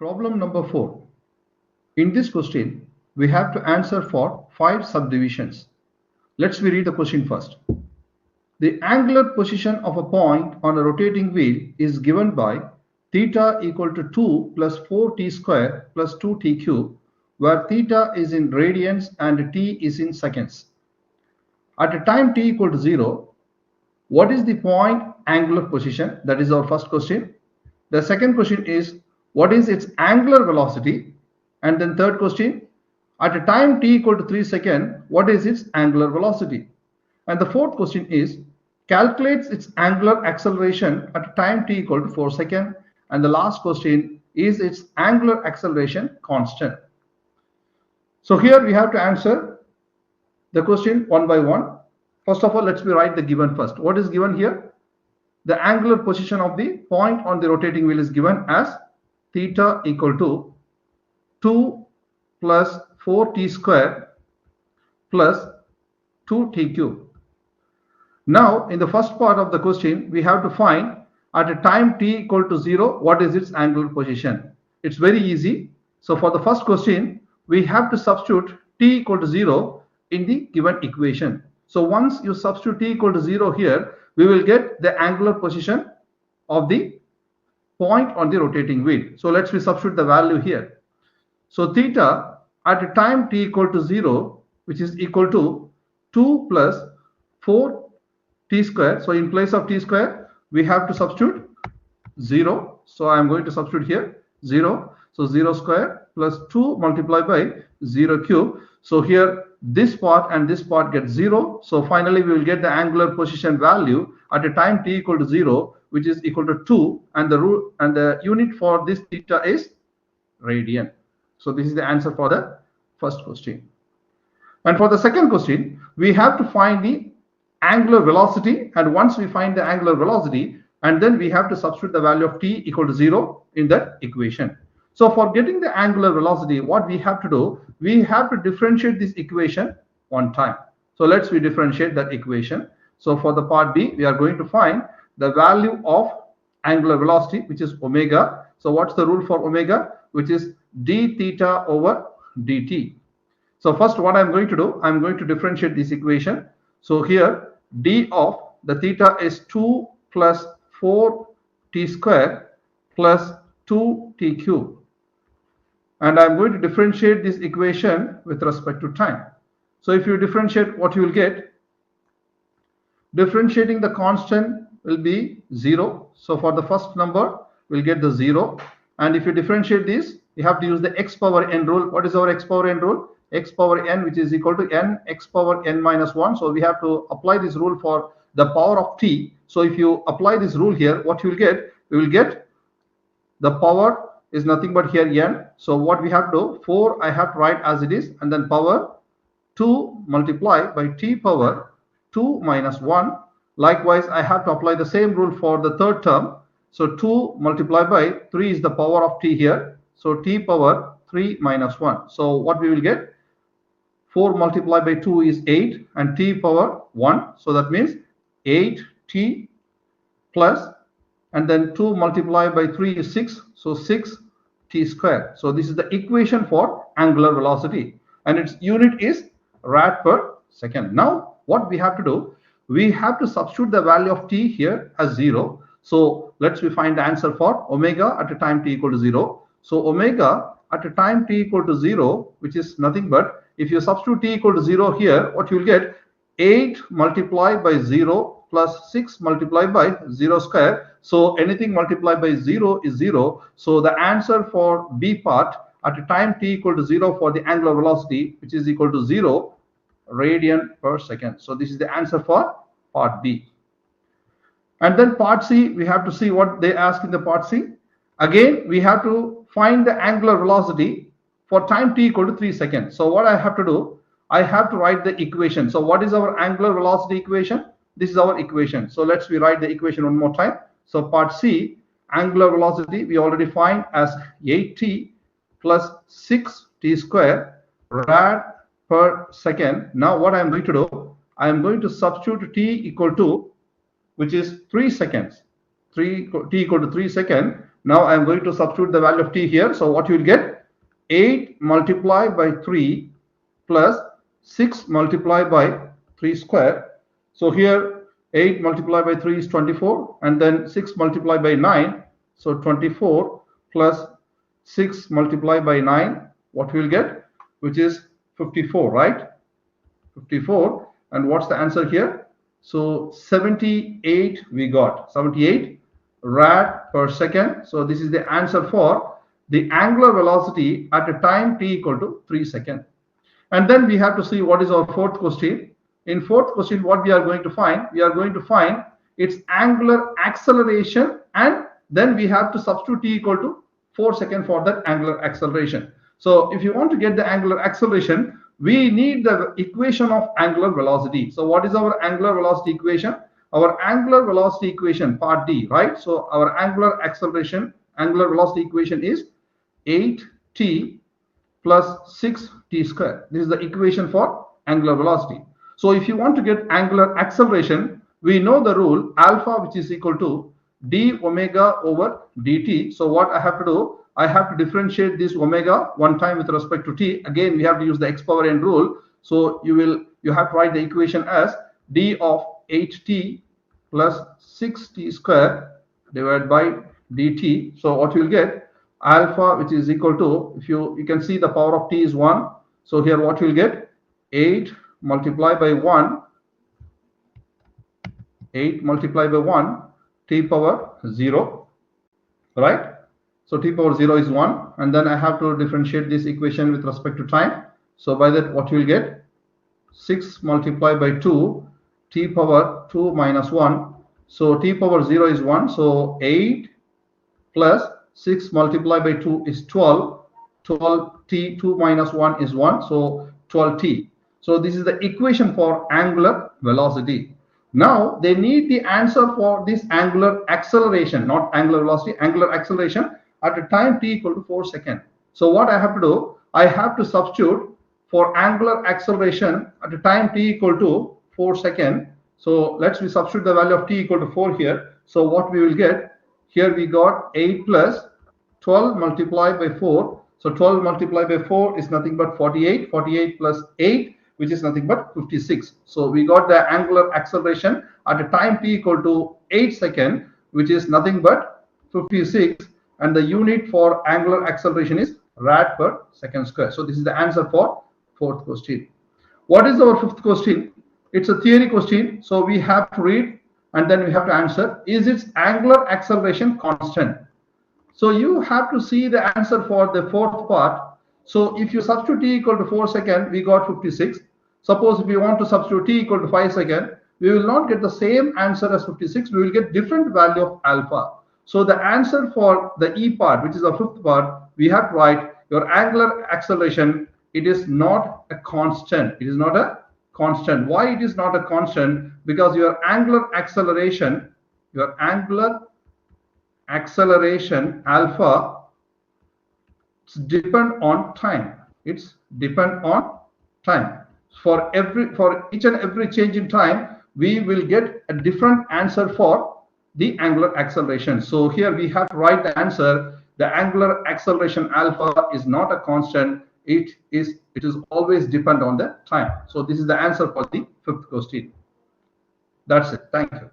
Problem number 4. In this question, we have to answer for 5 subdivisions. Let's read the question first. The angular position of a point on a rotating wheel is given by theta equal to 2 plus 4t square plus 2t cube, where theta is in radians and t is in seconds. At a time t equal to 0, what is the point angular position? That is our first question. The second question is, what is its angular velocity? And then third question, at a time t equal to 3 seconds, what is its angular velocity? And the fourth question is, calculates its angular acceleration at a time t equal to 4 seconds. And the last question is its angular acceleration constant. So here we have to answer the question one by one. First of all, let's write the given first. What is given here? The angular position of the point on the rotating wheel is given as theta equal to 2 plus 4t square plus 2t cube. Now, in the first part of the question, we have to find at a time t equal to 0, what is its angular position? It's very easy. So for the first question, we have to substitute t equal to 0 in the given equation. So once you substitute t equal to 0 here, we will get the angular position of the point on the rotating wheel. So let's substitute the value here. So theta at a time t equal to 0, which is equal to 2 plus 4t square. So in place of t square, we have to substitute 0. So I am going to substitute here 0. So 0 square plus 2 multiplied by 0 cube. So here this part and this part get 0. So finally we will get the angular position value at a time t equal to 0, which is equal to 2, and the unit for this theta is radian. So this is the answer for the first question. And for the second question, we have to find the angular velocity, and once we find the angular velocity, and then we have to substitute the value of t equal to 0 in that equation. So for getting the angular velocity, what we have to do, we have to differentiate this equation one time. So let's differentiate that equation. So for the part B, we are going to find the value of angular velocity, which is omega. So what's the rule for omega? Which is d theta over dt. So first what I'm going to do, I'm going to differentiate this equation. So here d of the theta is 2 plus 4t square plus 2t cube. And I'm going to differentiate this equation with respect to time. So if you differentiate, what you will get, differentiating the constant will be 0. So for the first number, we'll get the 0. And if you differentiate this, you have to use the x power n rule. What is our x power n rule? X power n, which is equal to n x power n minus 1. So we have to apply this rule for the power of t. So if you apply this rule here, what you will get, we will get the power is nothing but here n. So what we have to do, 4 I have to write as it is, and then power 2 multiplied by t power 2 minus 1. Likewise, I have to apply the same rule for the third term. So 2 multiplied by 3 is the power of t here. So t power 3 minus 1. So what we will get, 4 multiplied by 2 is 8 and t power 1. So that means 8t plus, and then 2 multiplied by 3 is 6. So 6t square. So this is the equation for angular velocity, and its unit is rad per second. Now what we have to do, we have to substitute the value of t here as 0. So let's find the answer for omega at a time t equal to 0. So omega at a time t equal to 0, which is nothing but, if you substitute t equal to 0 here, what you will get, 8 multiplied by 0 plus 6 multiplied by 0 square. So anything multiplied by 0 is 0. So the answer for B part at a time t equal to 0 for the angular velocity, which is equal to 0 radian per second. So this is the answer for part B. And then part C, we have to see what they ask in the part C. Again, we have to find the angular velocity for time t equal to 3 seconds. So what I have to do, I have to write the equation. So what is our angular velocity equation? This is our equation. So let's rewrite the equation one more time. So part C, angular velocity, we already find as 8t plus 6t square rad per second. Now what I am going to do, I am going to substitute t equal to, which is 3 seconds. t equal to 3 seconds. Now I am going to substitute the value of t here. So what you will get, 8 multiplied by 3 plus 6 multiplied by 3 square. So here 8 multiplied by 3 is 24, and then 6 multiplied by 9, so 24 plus 6 multiplied by 9, what we will get, which is 54, right? 54. And what's the answer here? So 78 we got, 78 rad per second. So this is the answer for the angular velocity at a time t equal to 3 seconds. And then we have to see what is our fourth question. In fourth question, what we are going to find? We are going to find its angular acceleration, and then we have to substitute t equal to 4 seconds for that angular acceleration. So if you want to get the angular acceleration, we need the equation of angular velocity. So what is our angular velocity equation? Our angular velocity equation, part D, right? So our angular acceleration, angular velocity equation is 8t plus 6t square. This is the equation for angular velocity. So if you want to get angular acceleration, we know the rule alpha, which is equal to d omega over dt. So what I have to do, I have to differentiate this omega one time with respect to t. Again, we have to use the x power n rule. So you have to write the equation as d of 8t plus 6t square divided by dt. So what you will get, alpha, which is equal to, if you can see the power of t is 1. So here what you will get, 8 multiplied by 1, 8 multiplied by 1, t power 0, right? So t power 0 is 1, and then I have to differentiate this equation with respect to time. So by that, what you will get, 6 multiplied by 2, t power 2 minus 1. So t power 0 is 1. So 8 plus 6 multiplied by 2 is 12. 12t, 2 minus 1 is 1. So 12t. So this is the equation for angular velocity. Now they need the answer for this angular acceleration, not angular velocity, angular acceleration at a time t equal to 4 seconds. So what I have to do, I have to substitute for angular acceleration at a time t equal to 4 seconds. So let's substitute the value of t equal to 4 here. So what we will get, here we got 8 plus 12 multiplied by 4. So 12 multiplied by 4 is nothing but 48. 48 plus 8, which is nothing but 56. So we got the angular acceleration at a time t equal to 8 seconds, which is nothing but 56. And the unit for angular acceleration is rad per second square. So this is the answer for fourth question. What is our fifth question? It's a theory question. So we have to read and then we have to answer. Is its angular acceleration constant? So you have to see the answer for the fourth part. So if you substitute t equal to 4 seconds, we got 56. Suppose if you want to substitute t equal to 5 seconds, we will not get the same answer as 56. We will get different value of alpha. So the answer for the E part, which is the fifth part, we have to write your angular acceleration. It is not a constant. It is not a constant. Why it is not a constant? Because your angular acceleration alpha, it's depend on time. It's depend on time. For each and every change in time, we will get a different answer for the angular acceleration. So here we have to write the answer. The angular acceleration alpha is not a constant. It is always depend on the time. So this is the answer for the fifth question. That's it. Thank you.